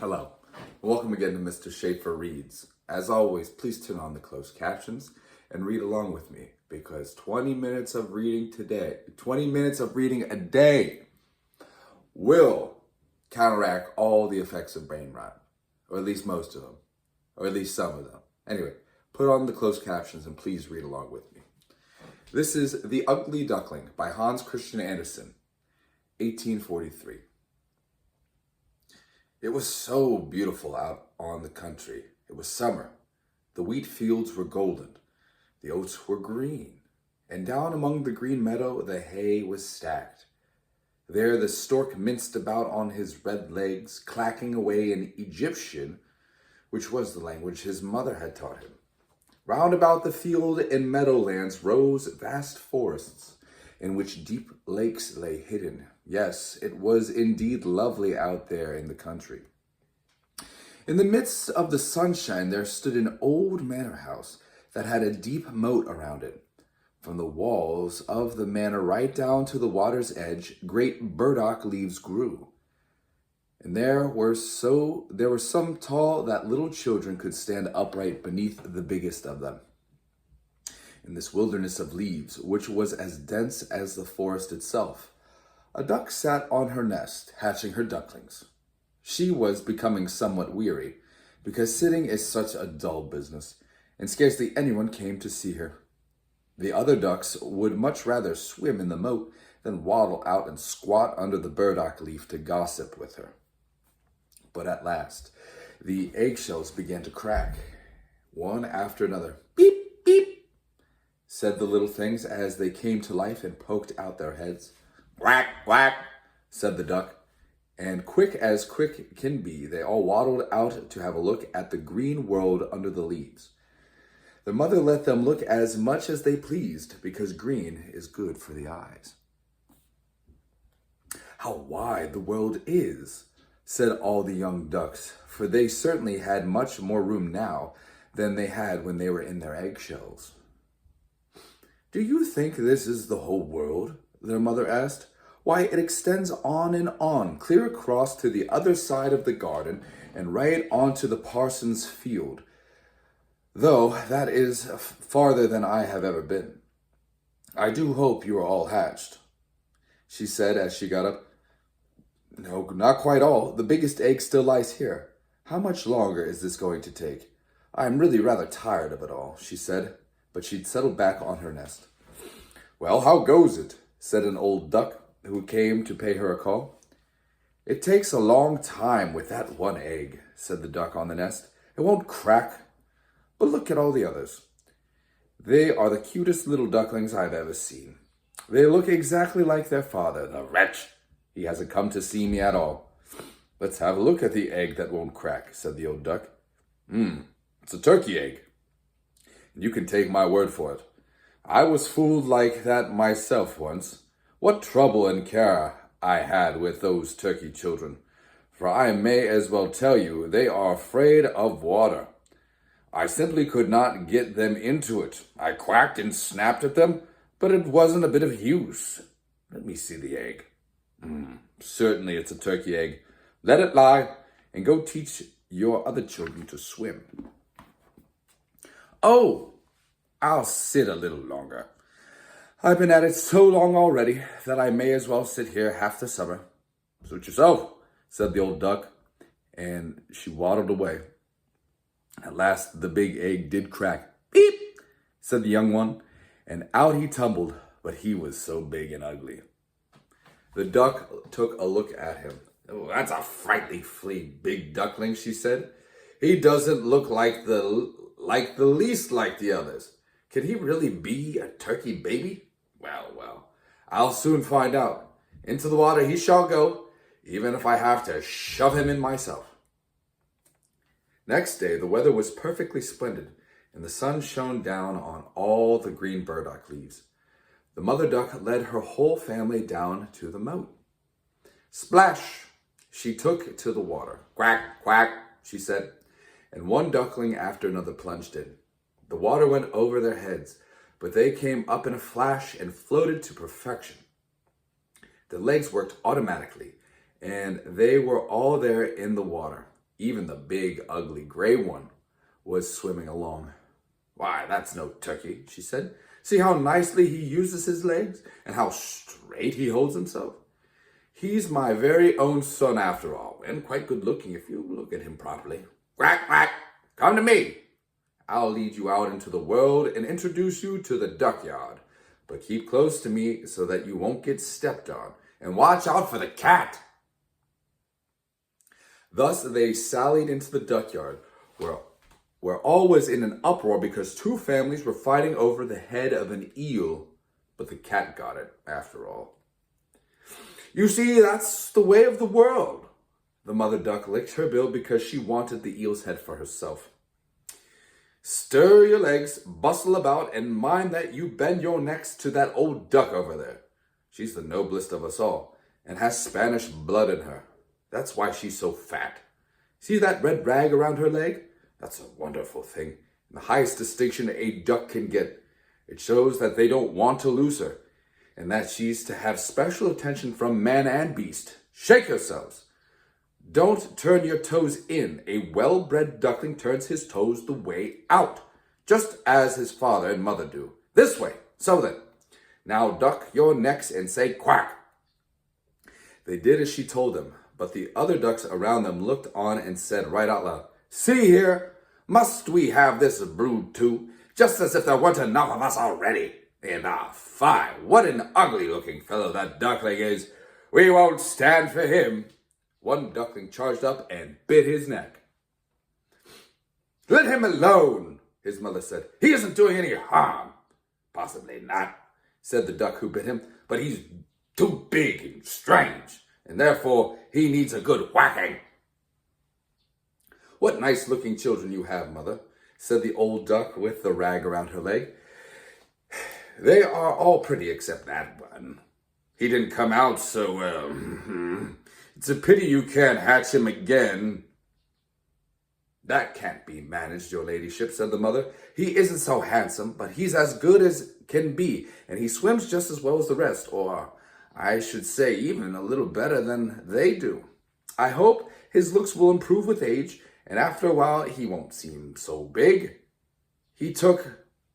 Hello, welcome again to Mr. Schaefer Reads. As always, please turn on the closed captions and read along with me because 20 minutes of reading a day will counteract all the effects of brain rot, or at least most of them, or at least some of them. Anyway, put on the closed captions and please read along with me. This is The Ugly Duckling by Hans Christian Andersen, 1843. It was so beautiful out on the country. It was summer. The wheat fields were golden. The oats were green. And down among the green meadow, the hay was stacked. There the stork minced about on his red legs, clacking away in Egyptian, which was the language his mother had taught him. Round about the field and meadowlands rose vast forests, in which deep lakes lay hidden. Yes, it was indeed lovely out there in the country. In the midst of the sunshine there stood an old manor house that had a deep moat around it. From the walls of the manor right down to the water's edge, great burdock leaves grew. And there were some tall that little children could stand upright beneath the biggest of them. In this wilderness of leaves, which was as dense as the forest itself, a duck sat on her nest, hatching her ducklings. She was becoming somewhat weary, because sitting is such a dull business, and scarcely anyone came to see her. The other ducks would much rather swim in the moat than waddle out and squat under the burdock leaf to gossip with her. But at last, the eggshells began to crack, one after another. Beep, beep, said the little things as they came to life and poked out their heads. Quack, quack, said the duck, and quick as quick can be, they all waddled out to have a look at the green world under the leaves. The mother let them look as much as they pleased, because green is good for the eyes. How wide the world is, said all the young ducks, for they certainly had much more room now than they had when they were in their eggshells. Do you think this is the whole world? Their mother asked. Why, it extends on, clear across to the other side of the garden and right onto the parson's field, though that is farther than I have ever been. I do hope you are all hatched, she said as she got up. No, not quite all. The biggest egg still lies here. How much longer is this going to take? I am really rather tired of it all, she said, but she'd settled back on her nest. Well, how goes it? Said an old duck who came to pay her a call. It takes a long time with that one egg, said the duck on the nest. It won't crack. But look at all the others. They are the cutest little ducklings I've ever seen. They look exactly like their father, the wretch. He hasn't come to see me at all. Let's have a look at the egg that won't crack, said the old duck. It's a turkey egg. You can take my word for it. I was fooled like that myself once. What trouble and care I had with those turkey children. For I may as well tell you, they are afraid of water. I simply could not get them into it. I quacked and snapped at them, but it wasn't a bit of use. Let me see the egg. Certainly it's a turkey egg. Let it lie, and go teach your other children to swim. Oh, I'll sit a little longer. I've been at it so long already that I may as well sit here half the summer. Suit yourself, said the old duck, and she waddled away. At last the big egg did crack. Beep, said the young one, and out he tumbled, but he was so big and ugly. The duck took a look at him. Oh, that's a frightfully big duckling, she said. He doesn't look like the least like the others. Can he really be a turkey baby? Well, I'll soon find out. Into the water he shall go, even if I have to shove him in myself. Next day, the weather was perfectly splendid, and the sun shone down on all the green burdock leaves. The mother duck led her whole family down to the moat. Splash! She took to the water. Quack, quack, she said, and one duckling after another plunged in. The water went over their heads, but they came up in a flash and floated to perfection. The legs worked automatically, and they were all there in the water. Even the big, ugly gray one was swimming along. "Why, that's no turkey," she said. "See how nicely he uses his legs and how straight he holds himself. He's my very own son after all, and quite good looking if you look at him properly. Quack, quack, come to me. I'll lead you out into the world and introduce you to the duck yard. But keep close to me so that you won't get stepped on, and watch out for the cat." Thus they sallied into the duck yard, where all was in an uproar because two families were fighting over the head of an eel, but the cat got it after all. "You see, that's the way of the world." The mother duck licked her bill because she wanted the eel's head for herself. "Stir your legs, bustle about, and mind that you bend your necks to that old duck over there. She's the noblest of us all, and has Spanish blood in her. That's why she's so fat. See that red rag around her leg? That's a wonderful thing, and the highest distinction a duck can get. It shows that they don't want to lose her, and that she's to have special attention from man and beast. Shake yourselves. Don't turn your toes in. A well-bred duckling turns his toes the way out, just as his father and mother do. This way. So then. Now duck your necks and say quack." They did as she told them, but the other ducks around them looked on and said right out loud, "See here, must we have this brood too? Just as if there weren't enough of us already. And fie, what an ugly-looking fellow that duckling is. We won't stand for him." One duckling charged up and bit his neck. "Let him alone," his mother said. "He isn't doing any harm." "Possibly not," said the duck who bit him, "but he's too big and strange, and therefore he needs a good whacking." "What nice-looking children you have, mother," said the old duck with the rag around her leg. "They are all pretty except that one. He didn't come out so well. It's a pity you can't hatch him again." "That can't be managed, your ladyship," said the mother. "He isn't so handsome, but he's as good as can be, and he swims just as well as the rest, or I should say even a little better than they do. I hope his looks will improve with age, and after a while he won't seem so big. He took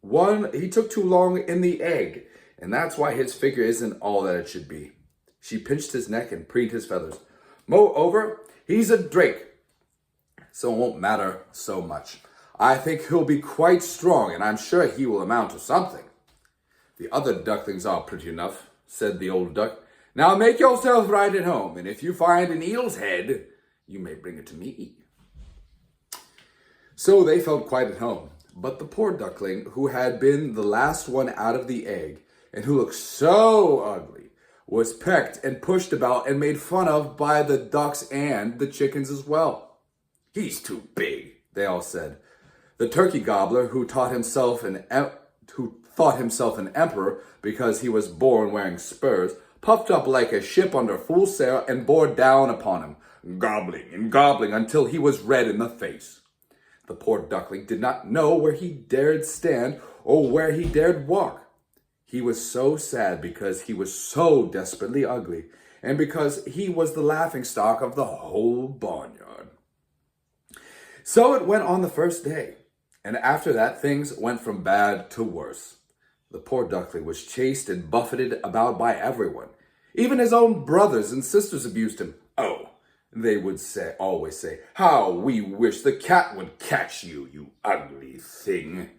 too long in the egg, and that's why his figure isn't all that it should be." She pinched his neck and preened his feathers. "Moreover, he's a drake, so it won't matter so much. I think he'll be quite strong, and I'm sure he will amount to something." "The other ducklings are pretty enough," said the old duck. "Now make yourself right at home, and if you find an eel's head, you may bring it to me." So they felt quite at home, but the poor duckling, who had been the last one out of the egg, and who looked so ugly, was pecked and pushed about and made fun of by the ducks and the chickens as well. "He's too big," they all said. The turkey gobbler, who thought himself an emperor because he was born wearing spurs, puffed up like a ship under full sail and bore down upon him, gobbling and gobbling until he was red in the face. The poor duckling did not know where he dared stand or where he dared walk. He was so sad because he was so desperately ugly, and because he was the laughingstock of the whole barnyard. So it went on the first day, and after that things went from bad to worse. The poor duckling was chased and buffeted about by everyone. Even his own brothers and sisters abused him. "Oh," they would always say, "how we wish the cat would catch you, you ugly thing."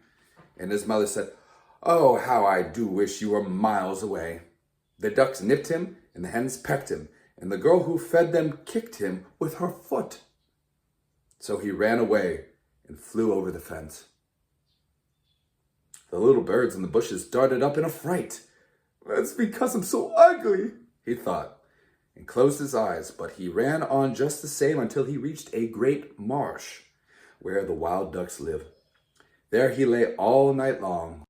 And his mother said, "Oh, how I do wish you were miles away." The ducks nipped him, and the hens pecked him, and the girl who fed them kicked him with her foot. So he ran away and flew over the fence. The little birds in the bushes darted up in a fright. "That's because I'm so ugly," he thought, and closed his eyes, but he ran on just the same until he reached a great marsh where the wild ducks live. There he lay all night long,